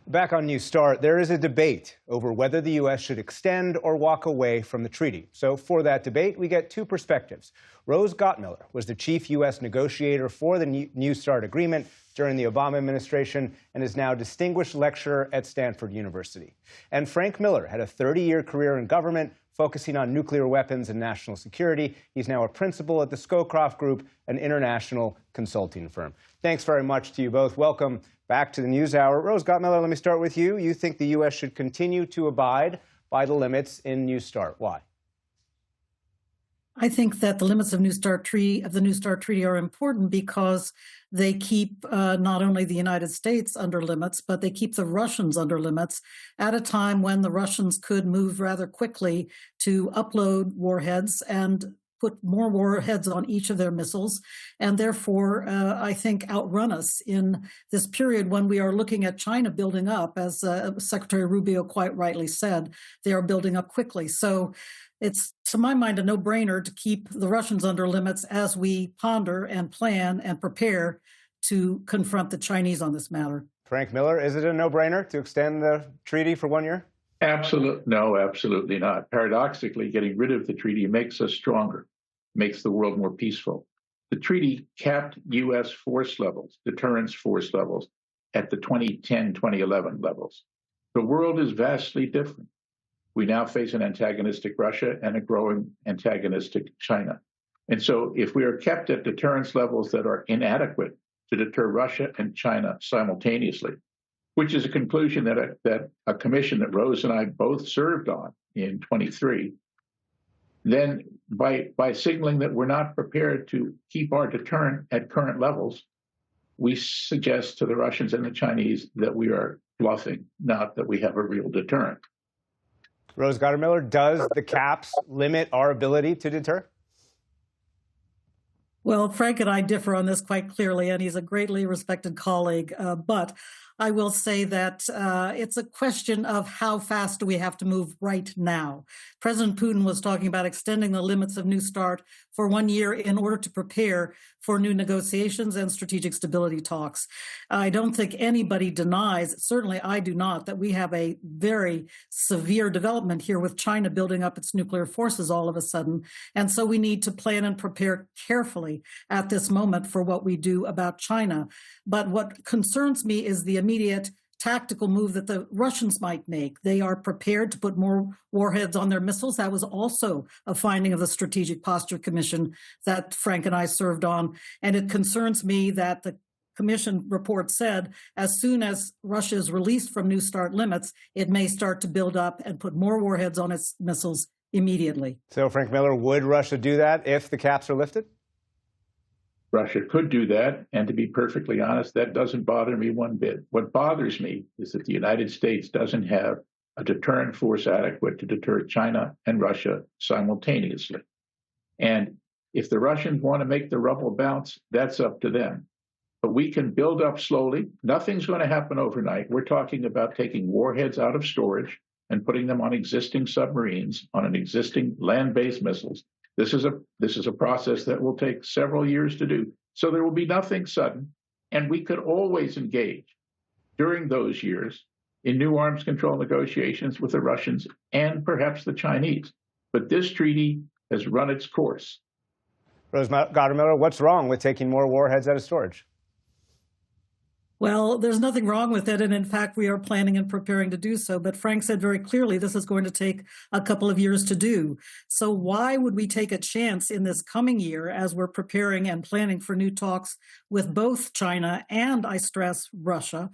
Back on New START, there is a debate over whether the U.S. should extend or walk away from the treaty. So for that debate, we get two perspectives. Rose Gottmiller was the chief U.S. negotiator for the New START agreement during the Obama administration and is now distinguished lecturer at Stanford University. And Frank Miller had a 30-year career in government, focusing on nuclear weapons and national security. He's now a principal at the Scowcroft Group, an international consulting firm. Thanks very much to you both. Welcome back to the NewsHour. Rose Gottmiller, let me start with you. You think the U.S. should continue to abide by the limits in New START. Why? I think that the limits of the New START Treaty are important because they keep not only the United States under limits, but they keep the Russians under limits at a time when the Russians could move rather quickly to upload warheads and put more warheads on each of their missiles, and therefore, I think, outrun us in this period when we are looking at China building up. As Secretary Rubio quite rightly said, they are building up quickly. So it's, to my mind, a no-brainer to keep the Russians under limits as we ponder and plan and prepare to confront the Chinese on this matter. Frank Miller, is it a no-brainer to extend the treaty for 1 year? No, absolutely not. Paradoxically, getting rid of the treaty makes us stronger, makes the world more peaceful. The treaty capped U.S. force levels, deterrence force levels, at the 2010-2011 levels. The world is vastly different. We now face an antagonistic Russia and a growing antagonistic China. And so if we are kept at deterrence levels that are inadequate to deter Russia and China simultaneously, which is a conclusion that a commission that Rose and I both served on in 23, then by signaling that we're not prepared to keep our deterrent at current levels, we suggest to the Russians and the Chinese that we are bluffing, not that we have a real deterrent. Rose Gottmiller, does the caps limit our ability to deter? Well, Frank and I differ on this quite clearly, and he's a greatly respected colleague. But I will say that it's a question of how fast do we have to move right now. President Putin was talking about extending the limits of New START for 1 year in order to prepare for new negotiations and strategic stability talks. I don't think anybody denies, certainly I do not, that we have a very severe development here with China building up its nuclear forces all of a sudden. And so we need to plan and prepare carefully at this moment for what we do about China. But what concerns me is the immediate tactical move that the Russians might make. They are prepared to put more warheads on their missiles. That was also a finding of the Strategic Posture Commission that Frank and I served on. And it concerns me that the Commission report said as soon as Russia is released from New START limits, it may start to build up and put more warheads on its missiles immediately. So, Frank Miller, would Russia do that if the caps are lifted? Russia could do that, and to be perfectly honest, that doesn't bother me one bit. What bothers me is that the United States doesn't have a deterrent force adequate to deter China and Russia simultaneously. And if the Russians want to make the rubble bounce, that's up to them. But we can build up slowly. Nothing's going to happen overnight. We're talking about taking warheads out of storage and putting them on existing submarines, on an existing land-based missiles. This is a process that will take several years to do. So there will be nothing sudden, and we could always engage during those years in new arms control negotiations with the Russians and perhaps the Chinese. But this treaty has run its course. Rose Gottmiller, what's wrong with taking more warheads out of storage? Well, there's nothing wrong with it. And in fact, we are planning and preparing to do so. But Frank said very clearly, this is going to take a couple of years to do. So why would we take a chance in this coming year as we're preparing and planning for new talks with both China and, I stress, Russia?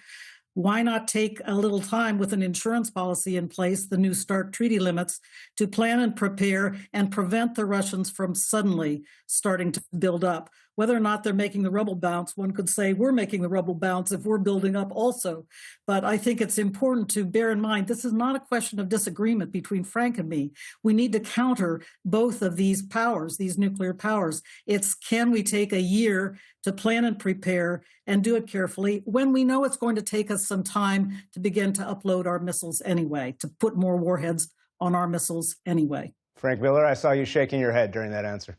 Why not take a little time with an insurance policy in place, the New START treaty limits, to plan and prepare and prevent the Russians from suddenly starting to build up? Whether or not they're making the rubble bounce, one could say we're making the rubble bounce if we're building up also. But I think it's important to bear in mind this is not a question of disagreement between Frank and me. We need to counter both of these powers, these nuclear powers. It's can we take a year to plan and prepare and do it carefully when we know it's going to take us some time to begin to upload our missiles anyway, to put more warheads on our missiles anyway. Frank Miller, I saw you shaking your head during that answer.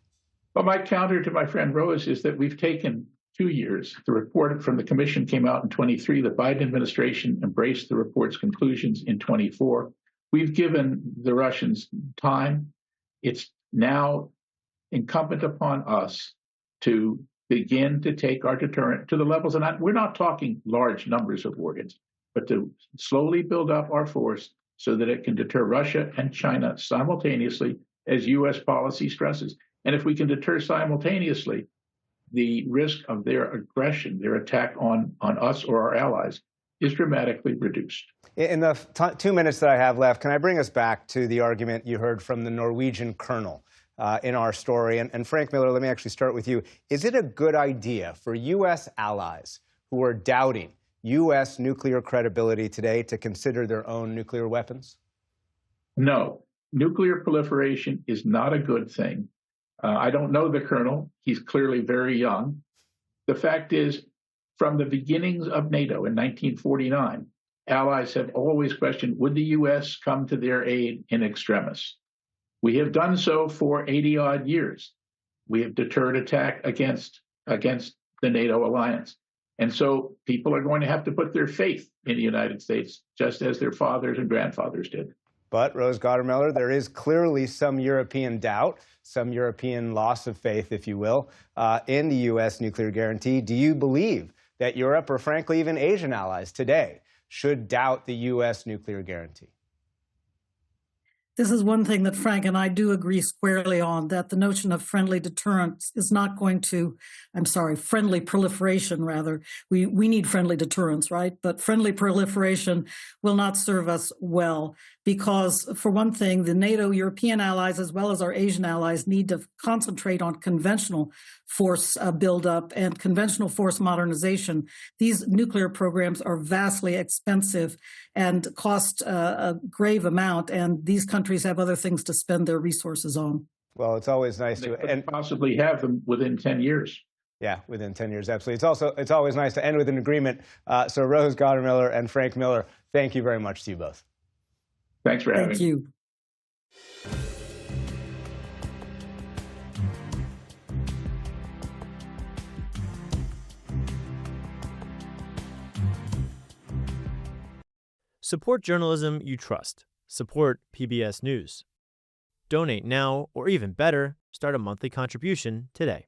Well, my counter to my friend Rose is that we've taken 2 years. The report from the Commission came out in 23. The Biden administration embraced the report's conclusions in 24. We've given the Russians time. It's now incumbent upon us to begin to take our deterrent to the levels, and we're not talking large numbers of organs, but to slowly build up our force so that it can deter Russia and China simultaneously as U.S. policy stresses. And if we can deter simultaneously, the risk of their aggression, their attack on us or our allies, is dramatically reduced. In the 2 minutes that I have left, can I bring us back to the argument you heard from the Norwegian colonel in our story? And Frank Miller, let me actually start with you. Is it a good idea for U.S. allies who are doubting U.S. nuclear credibility today to consider their own nuclear weapons? No, nuclear proliferation is not a good thing. I don't know the colonel. He's clearly very young. The fact is, from the beginnings of NATO in 1949, allies have always questioned, would the U.S. come to their aid in extremis? We have done so for 80-odd years. We have deterred attack against the NATO alliance. And so people are going to have to put their faith in the United States, just as their fathers and grandfathers did. But, Rose Gottemoeller, there is clearly some European doubt, some European loss of faith, if you will, in the U.S. nuclear guarantee. Do you believe that Europe, or frankly even Asian allies today, should doubt the U.S. nuclear guarantee? This is one thing that Frank and I do agree squarely on, that the notion of friendly deterrence is not going to, friendly proliferation, rather. We need friendly deterrence, right? But friendly proliferation will not serve us well because, for one thing, the NATO European allies, as well as our Asian allies, need to concentrate on conventional force buildup and conventional force modernization. These nuclear programs are vastly expensive and cost a grave amount, and these countries have other things to spend their resources on. Well, it's always nice They to could possibly have them within 10 years. Yeah, within 10 years, absolutely. It's always nice to end with an agreement. So Rose Gottemoeller and Frank Miller, thank you very much to you both. Thanks for having me. Thank you. Support journalism you trust. Support PBS News. Donate now, or even better, start a monthly contribution today.